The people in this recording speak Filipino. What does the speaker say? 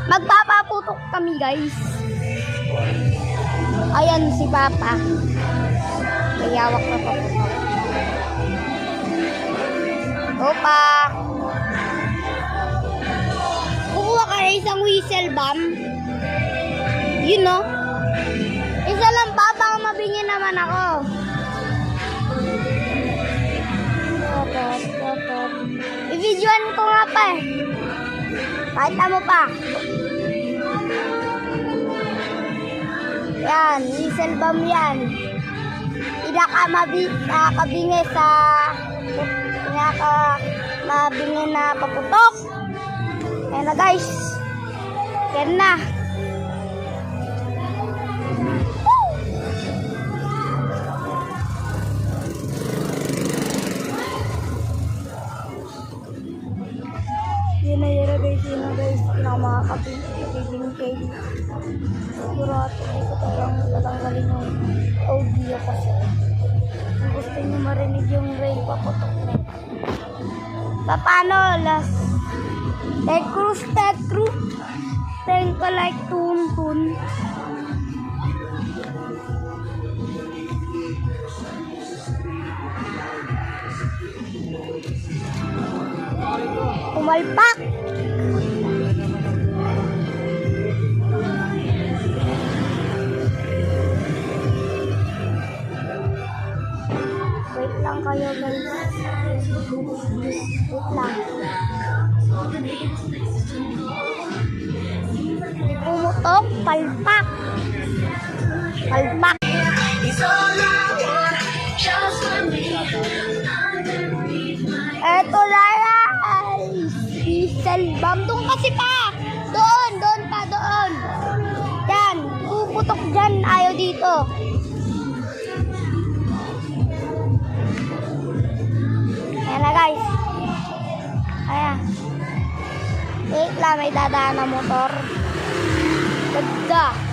Magpapaputok kami, guys. Ayan si Papa. May hawak na paputok. Opa. Kukuha ka na isang whistle bomb. You know? Isa lang ba? Baka mabingin naman ako. I-videoan ko nga pa eh. Pakita mo pa. Yan, whistle bomb yan. Nakakabingi sa mabingi na paputok. Ayan na, guys. Yan na. Yun na guys. Pinakamakakabing kayo. Sigurado ko tatanggalin yung audio kasi gusto nyo marinig yung rain paputok na. Paano? Last Ted Cruz. Thank you like tun. Pumalpak. Wait lang kayo, guys. Wait lang. Pumutok, palpak. Eto na guys. Whistle bomb. Doon kasi pa. Doon. Yan. Puputok dyan. Ayaw dito. Ayan na guys. Ayan. Wait lang. May dadaan na motor. Ganda.